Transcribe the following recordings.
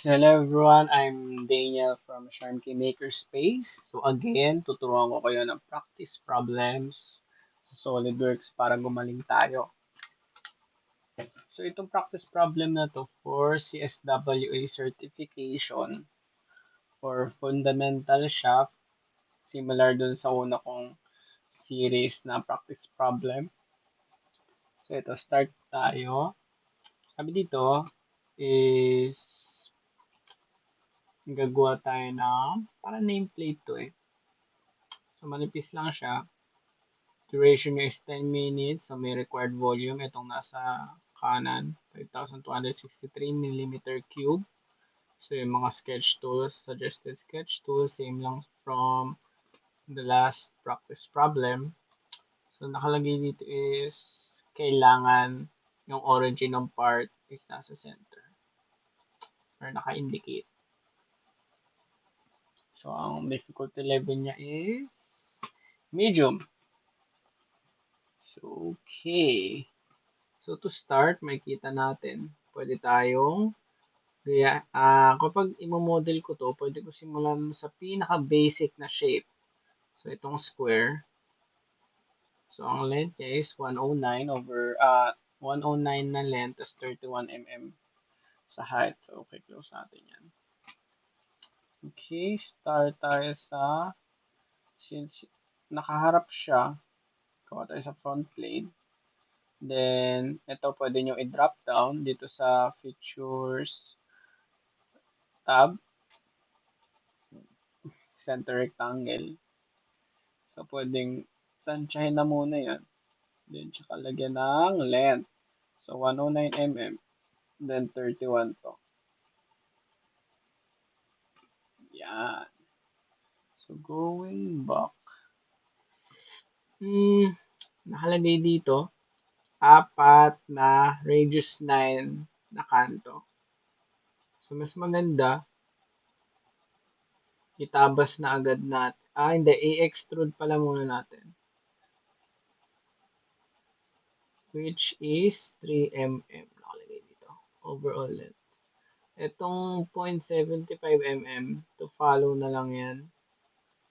Hello everyone, I'm Daniel from Sharmky Makerspace. So again, tuturuan ko kayo ng practice problems sa SolidWorks para gumaling tayo. So itong practice problem na to for CSWA certification for fundamental shaft, similar dun sa una kong series na practice problem. So ito, start tayo. Sabi dito is gagawa tayo ng parang nameplate to eh. So, manipis lang siya. Duration niya is 10 minutes. So, may required volume. Itong nasa kanan, 5,263 millimeter cube. So, yung mga sketch tools, suggested sketch tools, same lang from the last practice problem. So, nakalagay dito is kailangan yung origin ng part is nasa center or naka-indicate. So, ang difficulty level niya is medium. So, okay. So, to start, makikita natin, pwede tayong, kapag imomodel ko to, pwede ko simulan sa pinaka-basic na shape. So, itong square. So, ang length niya is 109 over, 109 na length, tas 31 mm sa height. So, okay, close natin yan. Okay, start tayo sa, since nakaharap siya, gawa tayo sa front plane. Then, ito pwede nyo i-drop down dito sa features tab, center rectangle. So, pwedeng tansyahin na muna yan. Then, tsaka lagyan ng length. So, 109 mm. Then, 31 to. Yan. So, going back. Nakalagay dito, apat na radius 9 na kanto. So, mas maganda, itabas na agad natin. Hindi. I-extrude pala muna natin. Which is 3 mm. Nakalagay dito. Overall length. Itong 0.75 mm, to follow na lang yan.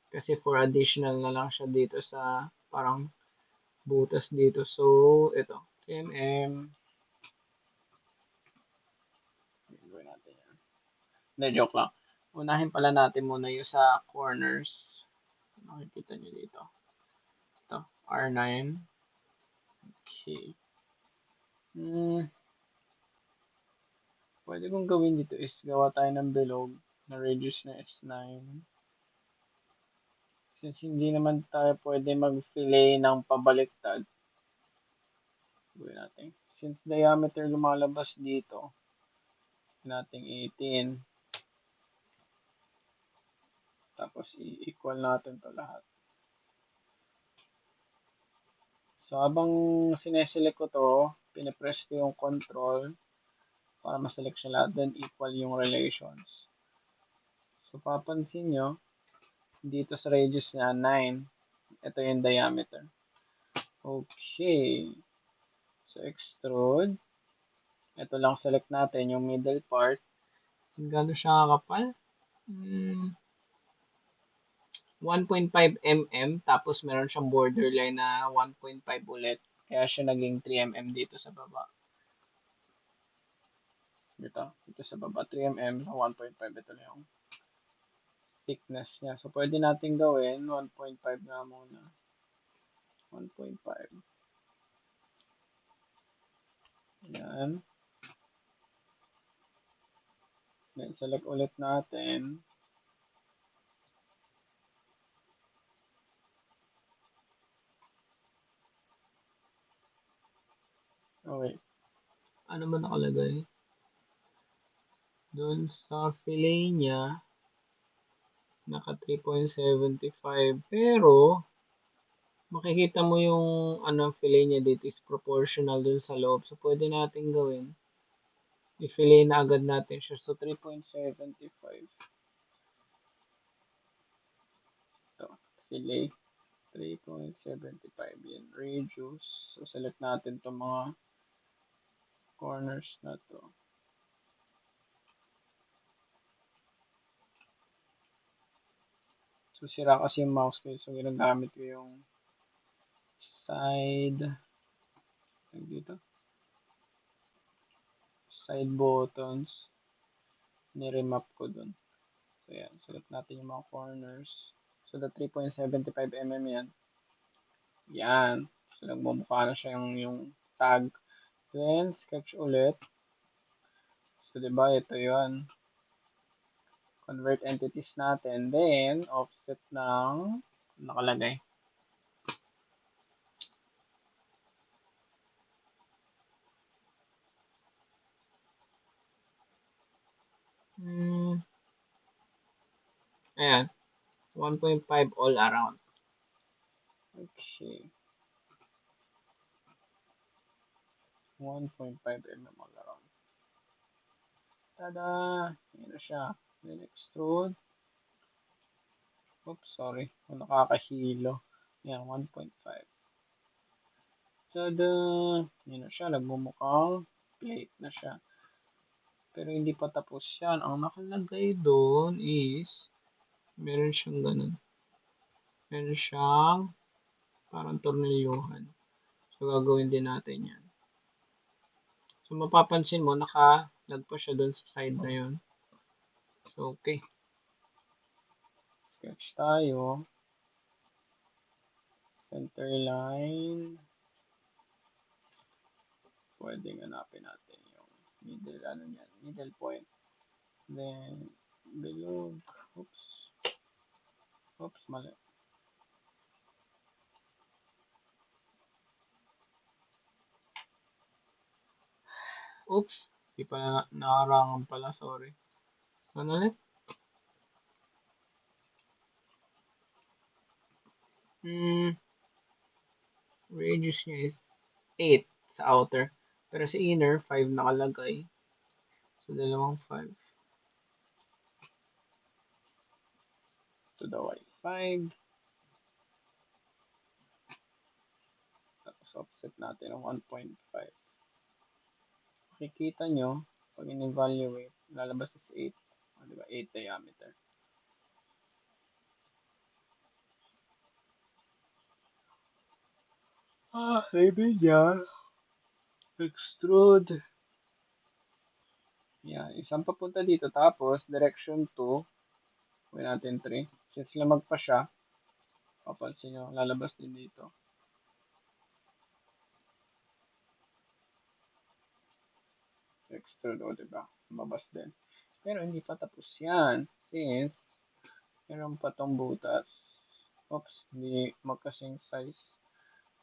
Kasi for additional na lang siya dito sa parang butas dito. So, ito. 3 mm. Gawin natin yan. Hindi, joke lang. Unahin pala natin muna yung sa corners. Makikita nyo dito. Ito, R9. Okay. Pwede kong gawin dito is gawa tayo ng bilog na radius na is 9. Since hindi naman tayo pwede mag-fillet ng pabaliktad, gawin natin. Since diameter lumalabas dito, nating 18. Tapos i-equal natin to lahat. So, habang sineselect ko to, pinipress ko yung control para maselect siya lahat, then equal yung relations. So, papansin nyo, dito sa radius niya, 9. Ito yung diameter. Okay. So, extrude. Ito lang select natin, yung middle part. Gano'n siya kakapal? 1.5 mm, tapos meron siyang borderline na 1.5 ulit. Kaya siya naging 3 mm dito sa baba. Dito sa baba, 3 mm sa 1.5. Ito na yung thickness niya. So, pwede natin gawin 1.5 na muna. 1.5. Yan. Then, select ulit natin. Okay. Ano ba nakalagay? Doon sa fillet niya, naka 3.75. Pero, makikita mo yung fillet niya dito is proportional dun sa loob. So, pwede natin gawin. I-fillet na agad natin siya. So, 3.75. Ito, fillet. 3.75 yan. Radius. So, select natin itong mga corners na to. So, sira kasi yung mouse ko. So, ginagamit ko yung dito, side buttons. Niremap ko dun. So, yan. Sulat natin yung mga corners. So, the 3.75 mm yan. Yan. So, nagmumukha na siya yung tag. Then, sketch ulit. So, diba, ito yun. Convert entities natin. Then, offset ng nakalagay. Ayan. 1.5 all around. Okay. 1.5 mm all around. Tada! Ayan na siya. Then extrude. Oops, sorry. Nakakahilo. Ayan, 1.5. Tada! Ayan na siya. Nagmumukhang plate na siya. Pero hindi pa tapos yan. Ang nakalagay doon is meron siyang ganun. Meron siyang parang tornilyuhan. So, gagawin din natin yan. So, mapapansin mo, nakalag pa siya doon sa side na yun. So, okay. Sketch tayo. Center line. Pwedeng hanapin natin yung middle point. Then, bilog. Oops. Oops, mali. Oops. Di pa nakarangan pala, sorry. Ano ulit? Radius niya is 8 sa outer. Pero sa inner, 5 nakalagay. So, dalawang 5. To the y 5. Tapos offset natin ng 1.5. Makikita nyo, pag in-evaluate, lalabas is 8. O, diba? 8 diameter. Sabi niya, extrude. Yan, isang papunta dito. Tapos, direction 2. Gawin natin 3. Since lamag pa siya, papansin nyo, lalabas din dito. Extrude, o diba? Mabas din. Pero hindi pa tapos yan. Since, meron pa tong butas. Oops, hindi magkasing size.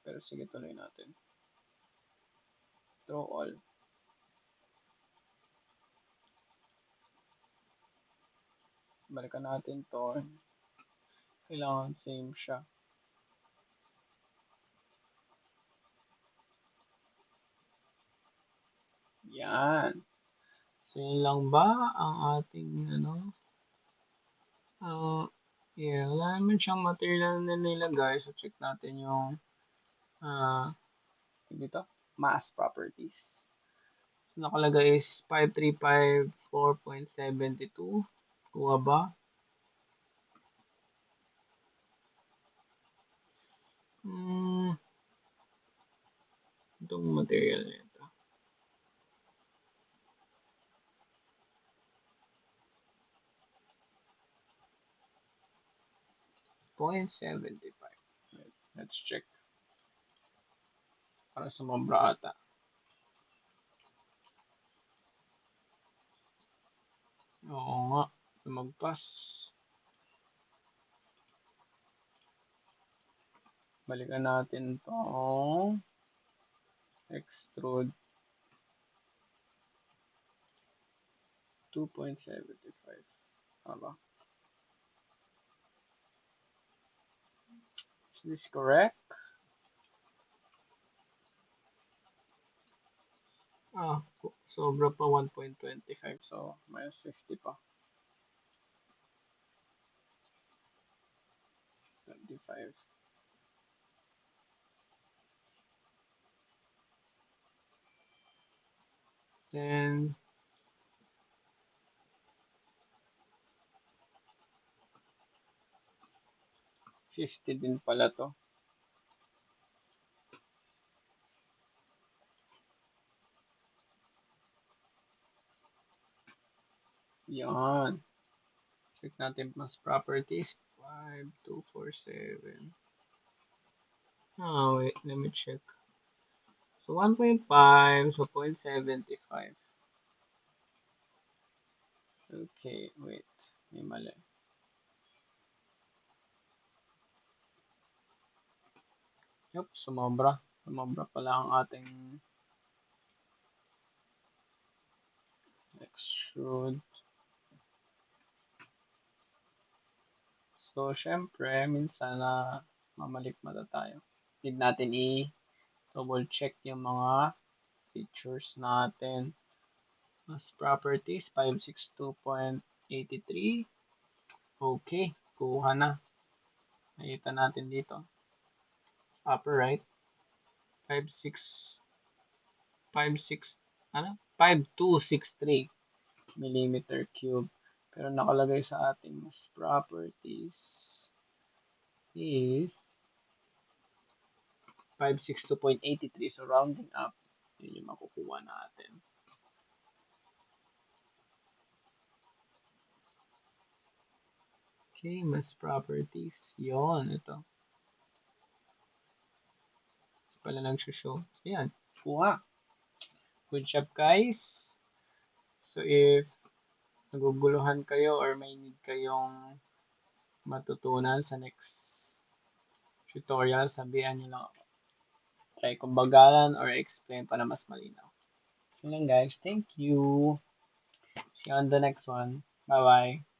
Pero sige, tuloy natin. Draw all. Balikan natin to. Kailangan same siya. Yan. So, yun lang ba ang ating yeah, wala naman siyang material na nilagay. So, check natin yung dito, mass properties. So, nakalagay is 5354.72. Kuha ba? Itong material nito. 0.75. Let's check. Para sumobra ata. Oo nga. Magpas. Balikan natin itong extrude 2.75. Tama. Is this correct? Sobra pa 1.25. So, minus 50 pa. 25. Then, 50 din pala to. Yan. Check natin mas properties. 5247. Oh, wait. Let me check. So, 1.5. So, 0.75. Okay, wait. May mali. Yup, sumobra. Sumobra pala ang ating extrude. So, syempre, minsan na mamalikmata tayo. Need natin i-double check yung mga features natin. Mas properties, 562.83. Okay, kuha na. Nakita natin dito. Upper right, 56, 56, ano? 5263 millimeter cube. Pero nakalagay sa ating mas properties is 562.83. So, rounding up, yun yung makukuha natin. Okay, mas properties. Yon, ito. Pala nag-show. Ayan, kuha. Good job, guys. So, if naguguluhan kayo or may need kayong matutunan sa next tutorial, sabihan nyo lang ako. Try kong bagalan or explain para mas malinaw. Yun lang guys. Thank you. See you on the next one. Bye-bye.